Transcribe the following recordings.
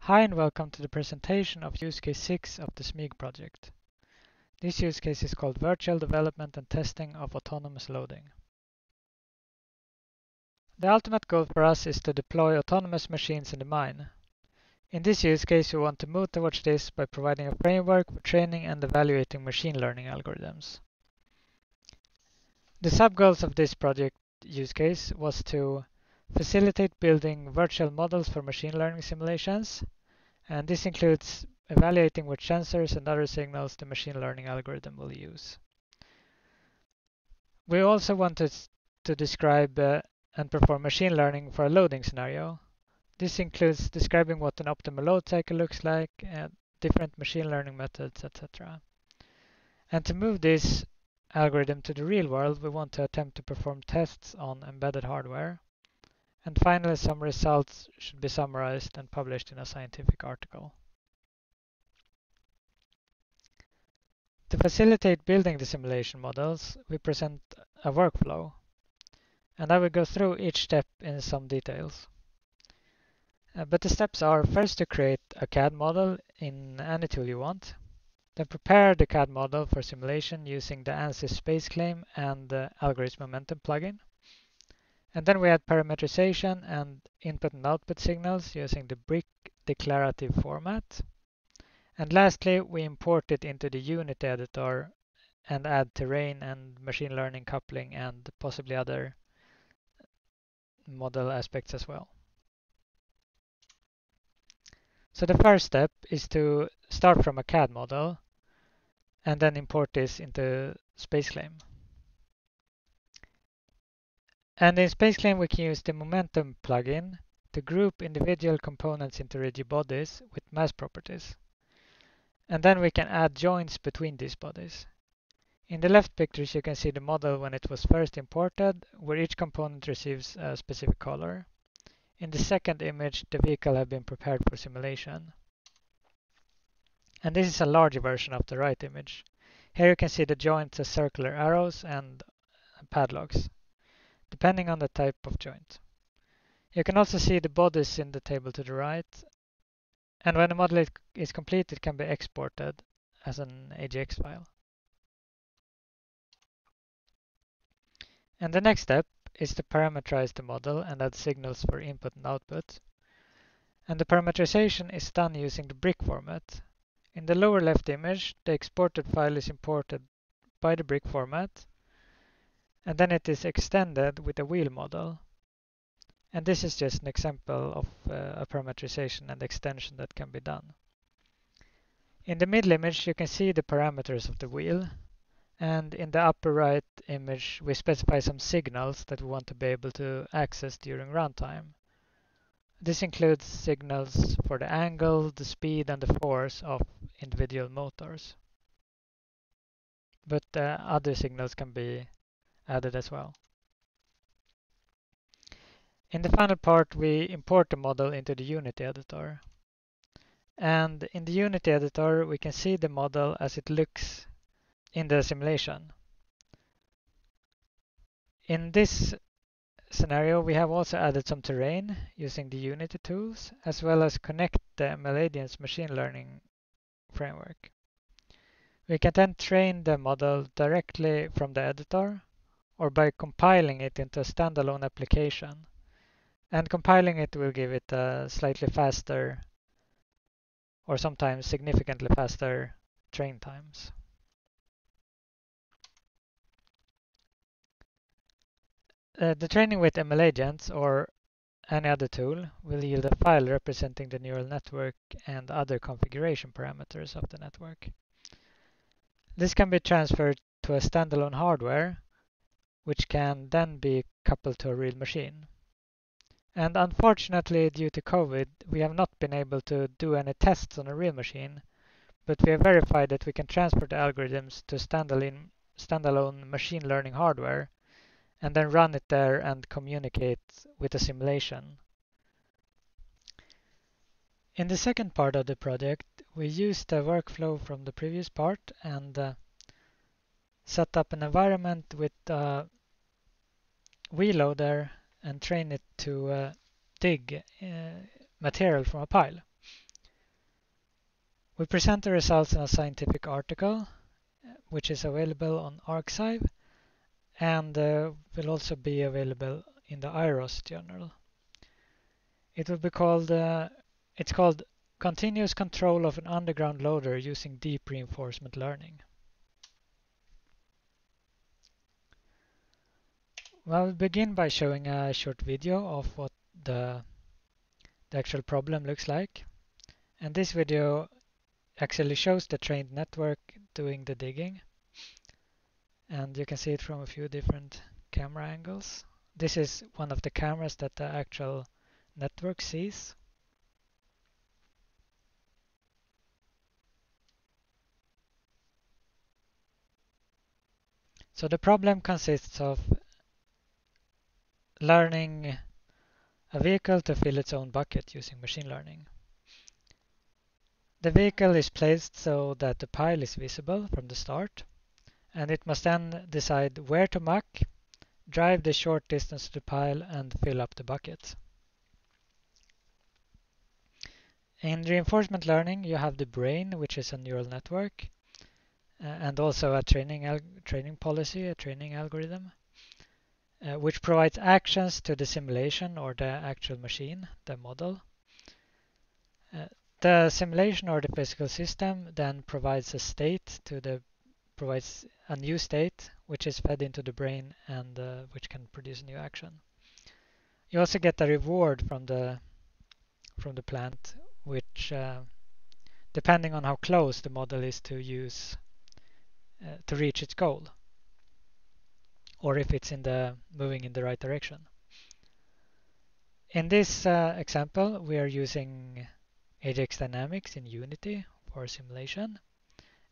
Hi and welcome to the presentation of use case 6 of the SMIG project. This use case is called Virtual Development and Testing of Autonomous Loading. The ultimate goal for us is to deploy autonomous machines in the mine. In this use case, we want to move towards this by providing a framework for training and evaluating machine learning algorithms. The sub-goals of this project use case was to facilitate building virtual models for machine learning simulations, and this includes evaluating which sensors and other signals the machine learning algorithm will use. We also wanted to describe and perform machine learning for a loading scenario. This includes describing what an optimal load cycle looks like, different machine learning methods, etc. And to move this algorithm to the real world, we want to attempt to perform tests on embedded hardware. And finally, some results should be summarized and published in a scientific article. To facilitate building the simulation models, we present a workflow, and I will go through each step in some details. But the steps are first to create a CAD model in any tool you want, then prepare the CAD model for simulation using the ANSYS space claim and the algorithm momentum plugin. And then we add parameterization and input and output signals using the brick declarative format. And lastly, we import it into the Unity editor and add terrain and machine learning coupling and possibly other model aspects as well. So the first step is to start from a CAD model and then import this into SpaceClaim. And in SpaceClaim we can use the Momentum plugin to group individual components into rigid bodies with mass properties. And then we can add joints between these bodies. In the left pictures you can see the model when it was first imported, where each component receives a specific color. In the second image, the vehicle has been prepared for simulation. And this is a larger version of the right image. Here you can see the joints as circular arrows and padlocks, depending on the type of joint. You can also see the bodies in the table to the right. And when the model is complete, it can be exported as an AGX file. And the next step is to parameterize the model and add signals for input and output. And the parameterization is done using the brick format. In the lower left image, the exported file is imported by the brick format, and then it is extended with a wheel model. And this is just an example of a parameterization and extension that can be done. In the middle image, you can see the parameters of the wheel. And in the upper right image, we specify some signals that we want to be able to access during runtime. This includes signals for the angle, the speed, and the force of individual motors. But other signals can be added as well. In the final part, we import the model into the Unity editor. And in the Unity editor, we can see the model as it looks in the simulation. In this scenario, we have also added some terrain using the Unity tools, as well as connect the MLAdian's machine learning framework. We can then train the model directly from the editor or by compiling it into a standalone application. And compiling it will give it a slightly faster or sometimes significantly faster train times. The training with ML agents or any other tool will yield a file representing the neural network and other configuration parameters of the network. This can be transferred to a standalone hardware, which can then be coupled to a real machine. And unfortunately, due to COVID, we have not been able to do any tests on a real machine, but we have verified that we can transfer the algorithms to standalone machine learning hardware and then run it there and communicate with the simulation. In the second part of the project, we used the workflow from the previous part and set up an environment with a wheel loader and train it to dig material from a pile. We present the results in a scientific article, which is available on arXiv and will also be available in the IROS journal. It will be called, it's called Continuous Control of an Underground Loader Using Deep Reinforcement Learning. Well, we'll begin by showing a short video of what the actual problem looks like. And this video actually shows the trained network doing the digging. And you can see it from a few different camera angles. This is one of the cameras that the actual network sees. So the problem consists of learning a vehicle to fill its own bucket using machine learning. The vehicle is placed so that the pile is visible from the start, and it must then decide where to muck, drive the short distance to the pile, and fill up the bucket. In reinforcement learning, you have the brain, which is a neural network, and also a training policy, a training algorithm, which provides actions to the simulation or the actual machine, the model. The simulation or the physical system then provides a new state which is fed into the brain and which can produce a new action. You also get a reward from the plant, which depending on how close the model is to use to reach its goal, or if it's moving in the right direction. In this example, we are using Ajax Dynamics in Unity for simulation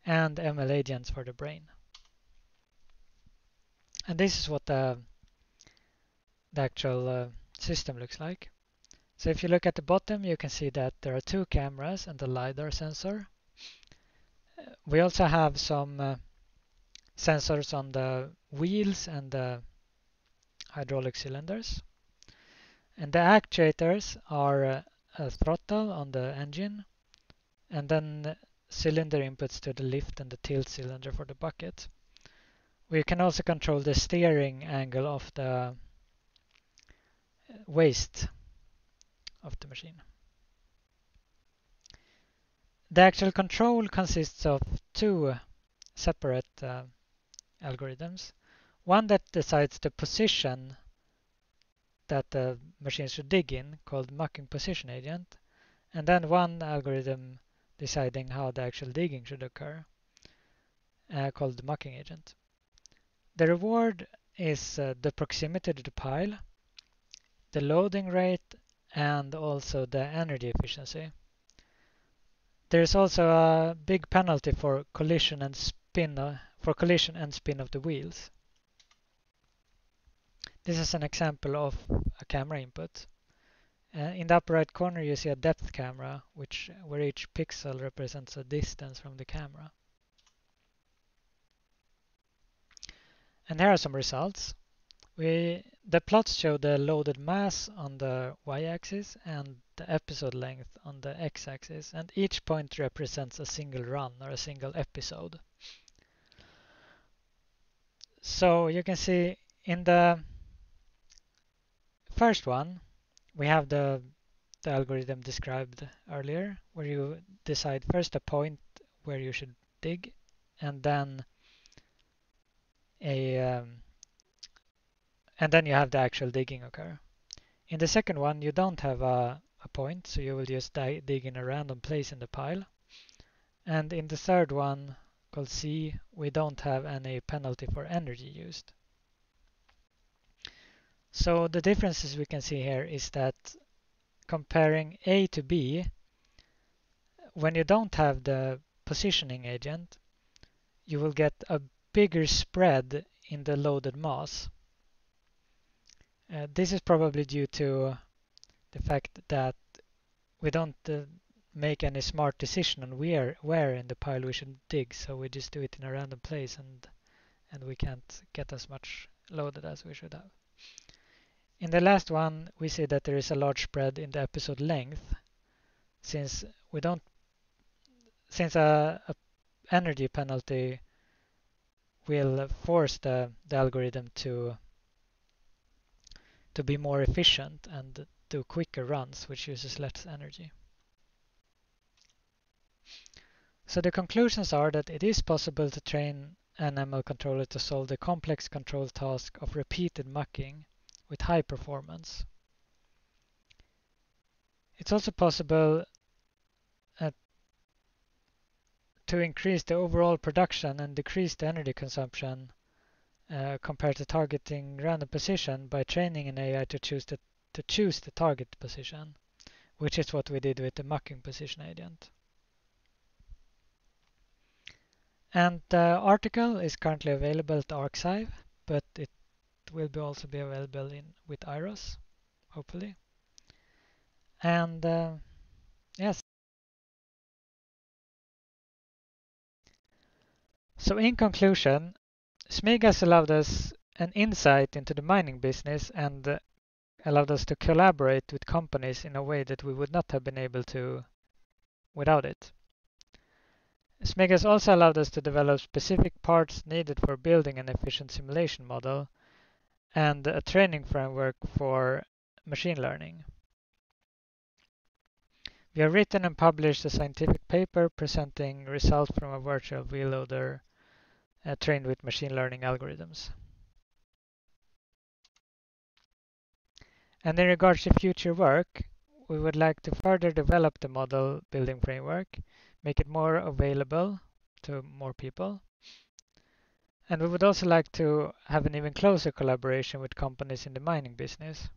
and ML agents for the brain. And this is what the actual system looks like. So if you look at the bottom, you can see that there are two cameras and the LiDAR sensor. We also have some sensors on the wheels and the hydraulic cylinders. And the actuators are a throttle on the engine, and then cylinder inputs to the lift and the tilt cylinder for the bucket. We can also control the steering angle of the waste of the machine. The actual control consists of two separate algorithms. One that decides the position that the machine should dig in, called mucking position agent, and then one algorithm deciding how the actual digging should occur, called the mucking agent. The reward is the proximity to the pile, the loading rate, and also the energy efficiency. There is also a big penalty for collision and spin of the wheels. This is an example of a camera input. In the upper right corner, you see a depth camera, where each pixel represents a distance from the camera. And here are some results. The plots show the loaded mass on the y-axis and the episode length on the x-axis, and each point represents a single run or a single episode. So you can see in the first one, we have the algorithm described earlier, where you decide first a point where you should dig, and then you have the actual digging occur. In the second one, you don't have a point, so you will just dig in a random place in the pile. And in the third one, called C, we don't have any penalty for energy used. So the differences we can see here is that comparing A to B, when you don't have the positioning agent, you will get a bigger spread in the loaded mass. This is probably due to the fact that we don't make any smart decision on where in the pile we should dig, so we just do it in a random place, and we can't get as much loaded as we should have. In the last one, we see that there is a large spread in the episode length, since we don't since a energy penalty will force the algorithm to be more efficient and do quicker runs, which uses less energy. So the conclusions are that it is possible to train an ML controller to solve the complex control task of repeated mucking with high performance. It's also possible to increase the overall production and decrease the energy consumption compared to targeting random position by training an AI to choose the target position, which is what we did with the mucking position agent. And the article is currently available at Arxiv, but it will also be available with Iros, hopefully. And yes. So in conclusion, SMIG has allowed us an insight into the mining business and allowed us to collaborate with companies in a way that we would not have been able to without it. SMIG has also allowed us to develop specific parts needed for building an efficient simulation model and a training framework for machine learning. We have written and published a scientific paper presenting results from a virtual wheel loader trained with machine learning algorithms. And in regards to future work, we would like to further develop the model building framework, make it more available to more people. And we would also like to have an even closer collaboration with companies in the mining business.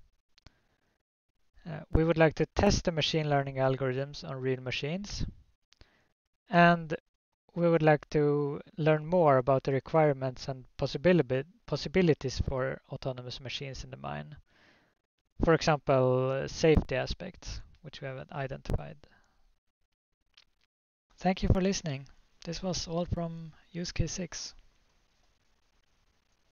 We would like to test the machine learning algorithms on real machines. And we would like to learn more about the requirements and possibilities for autonomous machines in the mine. For example, safety aspects, which we have identified. Thank you for listening. This was all from Use Case 6.